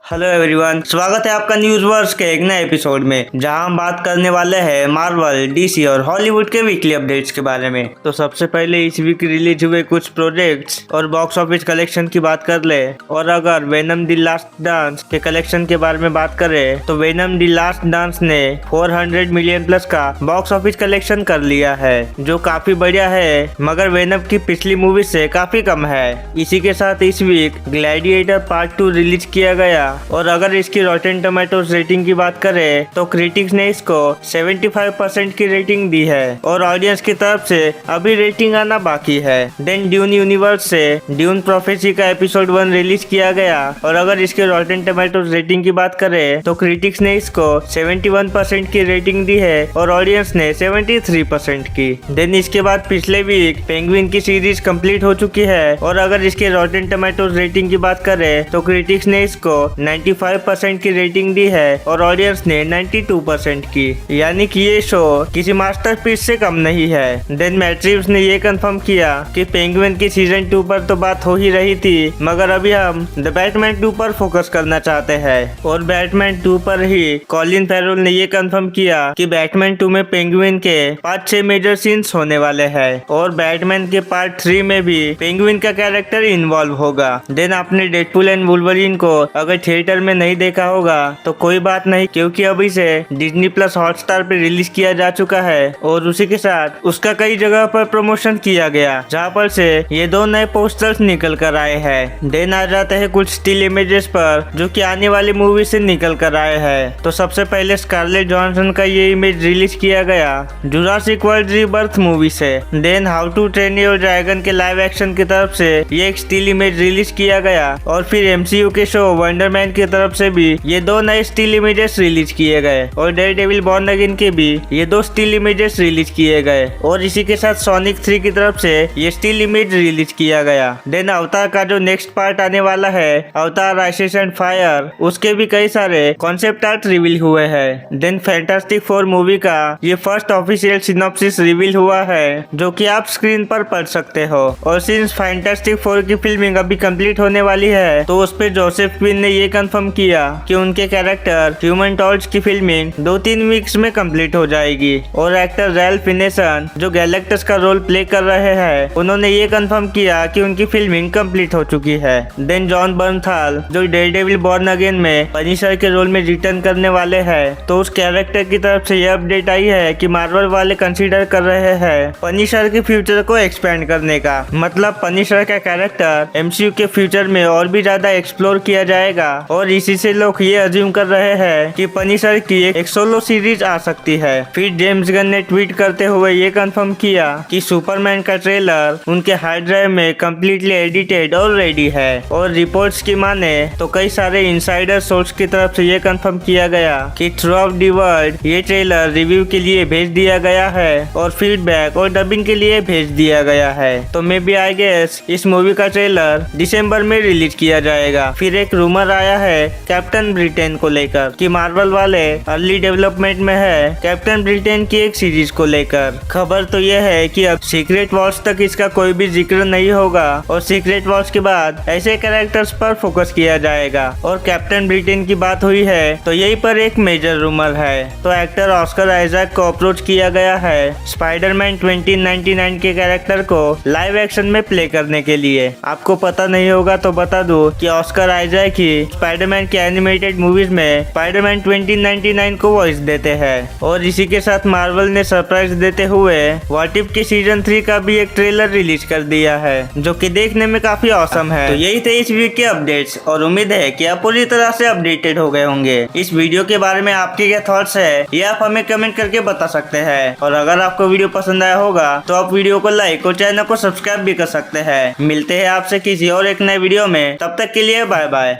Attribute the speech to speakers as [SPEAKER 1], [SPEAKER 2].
[SPEAKER 1] Hello everyone, स्वागत है आपका न्यूज वर्स के एक नए एपिसोड में, जहां हम बात करने वाले हैं मार्वल, डीसी और हॉलीवुड के वीकली अपडेट्स के बारे में। तो सबसे पहले इस वीक रिलीज हुए कुछ प्रोजेक्ट्स और बॉक्स ऑफिस कलेक्शन की बात कर ले। और अगर वेनम द लास्ट डांस के कलेक्शन के बारे में बात करें तो वेनम द लास्ट डांस ने 400 मिलियन प्लस का बॉक्स ऑफिस कलेक्शन कर लिया है, जो काफी बढ़िया है, मगर वेनम की पिछली मूवी से काफी कम है। इसी के साथ इस वीक ग्लैडिएटर पार्ट 2 रिलीज किया गया। और अगर इसकी रॉटेन टोमेटोज रेटिंग की बात करें तो क्रिटिक्स ने इसको 75% की रेटिंग दी है और ऑडियंस की तरफ से अभी रेटिंग आना बाकी है। देन ड्यून यूनिवर्स से ड्यून प्रोफेसी का एपिसोड 1 रिलीज किया गया और अगर इसके रॉटेन टोमेटोज रेटिंग की बात करें तो क्रिटिक्स ने इसको 71% की रेटिंग दी है और ऑडियंस ने 73% की। देन इसके बाद पिछले वीक पेंगुइन की सीरीज कंप्लीट हो चुकी है और अगर इसके रॉटेन टोमेटोज रेटिंग की बात करें तो क्रिटिक्स ने इसको 95% की रेटिंग दी है और ऑडियंस ने 92% की, यानी कि ये शो किसी मास्टरपीस से कम नहीं है। देन मैट्रिक्स ने ये कंफर्म किया कि पेंगुइन की सीजन 2 पर तो बात हो ही रही थी, मगर अभी हम द बैटमैन 2 पर फोकस करना चाहते हैं। और बैटमैन 2 पर ही कॉलिन फेरल ने ये कंफर्म किया कि बैटमैन 2 में पेंगुइन के 5-6 मेजर सीन्स होने वाले हैं और बैटमैन के पार्ट 3 में भी पेंगुइन का कैरेक्टर इन्वॉल्व होगा। देन आपने डेडपूल एंड वुल्वरीन को अगर थिएटर में नहीं देखा होगा तो कोई बात नहीं, क्योंकि अभी से डिज्नी प्लस हॉटस्टार पे रिलीज किया जा चुका है और उसी के साथ उसका कई जगह पर प्रमोशन किया गया, जहाँ पर से ये 2 नए पोस्टर्स निकल कर आए हैं। देन आ जाते हैं कुछ स्टिल इमेजेस पर जो कि आने वाली मूवी से निकल कर आए हैं। तो सबसे पहले स्कारलेट जॉनसन का ये इमेज रिलीज किया गया जुरासिक वर्ल्ड रीबर्थ मूवी से। Then How to Train Your Dragon के लाइव एक्शन की तरफ से ये एक स्टिल इमेज रिलीज किया गया और फिर एमसीयू के शो वंडरमैन की तरफ से भी ये 2 नए स्टिल इमेजेस रिलीज किए गए और डेयरडेविल बॉर्न अगेन के भी ये 2 स्टिल इमेजेस रिलीज किए गए और इसी के साथ सोनिक 3 की तरफ से ये स्टिल इमेज रिलीज किया गया। देन अवतार का जो नेक्स्ट पार्ट आने वाला है, अवतार राइसेस एंड फायर, उसके भी कई सारे कॉन्सेप्ट आर्ट रिवील हुए हैं। देन फैंटास्टिक 4 मूवी का ये फर्स्ट ऑफिशियल सिनॉप्सिस रिवील हुआ है जो कि आप स्क्रीन पर पढ़ सकते हो। और सिंस फैंटास्टिक 4 की फिल्मिंग अभी कंप्लीट होने वाली है तो उस पर जोसेफ क्विन ने ये कंफर्म किया कि उनके कैरेक्टर ह्यूमन टॉर्च की फिल्मिंग 2-3 वीक्स में कंप्लीट हो जाएगी। और एक्टर रैल्फ फिनेसन जो गैलेक्टस का रोल प्ले कर रहे हैं, उन्होंने ये कंफर्म किया कि उनकी फिल्मिंग कंप्लीट हो चुकी है। देन जॉन बर्नथाल जो डेयरडेविल बॉर्न अगेन में पनिशर के रोल में रिटर्न करने वाले हैं, तो उस कैरेक्टर की तरफ से ये अपडेट आई है कि मार्वल वाले कंसीडर कर रहे हैं पनिशर के फ्यूचर को एक्सपेंड करने का, मतलब पनिशर का कैरेक्टर एमसीयू के फ्यूचर में और भी ज्यादा एक्सप्लोर किया जाएगा। और इसी से लोग ये अज्यूम कर रहे हैं कि पनिशर की एक सोलो सीरीज आ सकती है। फिर जेम्स गन ने ट्वीट करते हुए ये कंफर्म किया कि सुपरमैन का ट्रेलर उनके हार्ड ड्राइव में कंप्लीटली एडिटेड और रेडी है। और रिपोर्ट्स की माने तो कई सारे इनसाइडर सोर्स की तरफ से ये कंफर्म किया गया कि थ्रू आउट दी वर्ल्ड ये ट्रेलर रिव्यू के लिए भेज दिया गया है और फीडबैक और डबिंग के लिए भेज दिया गया है। तो मे बी आई गेस इस मूवी का ट्रेलर दिसंबर में रिलीज किया जाएगा। फिर एक रूमर आया है कैप्टन ब्रिटेन को लेकर कि मार्वल वाले अर्ली डेवलपमेंट में है कैप्टन ब्रिटेन की एक सीरीज को लेकर। खबर तो यह है कि अब सीक्रेट वॉर्स तक इसका कोई भी जिक्र नहीं होगा और सीक्रेट वॉर्स के बाद ऐसे कैरेक्टर्स पर फोकस किया जाएगा। और कैप्टन ब्रिटेन की बात हुई है तो यही पर एक मेजर रूमर है। तो एक्टर ऑस्कर आइजैक को अप्रोच किया गया है स्पाइडरमैन 2099 के कैरेक्टर को लाइव एक्शन में प्ले करने के लिए। आपको पता नहीं होगा तो बता दूं कि ऑस्कर आइजैक ही स्पाइडरमैन के एनिमेटेड मूवीज में स्पाइडरमैन 2099 को वॉइस देते हैं। और इसी के साथ मार्वल ने सरप्राइज देते हुए व्हाट इफ की सीजन 3 का भी एक ट्रेलर रिलीज कर दिया है जो कि देखने में काफी ऑसम है। तो यही थे इस वीक के अपडेट्स और उम्मीद है कि आप पूरी तरह से अपडेटेड हो गए होंगे। इस वीडियो के बारे में आपके क्या थॉट्स है ये आप हमें कमेंट करके बता सकते हैं। और अगर आपको वीडियो पसंद आया होगा तो आप वीडियो को लाइक और चैनल को सब्सक्राइब भी कर सकते हैं। मिलते हैं आपसे किसी और एक नए वीडियो में, तब तक के लिए बाय बाय।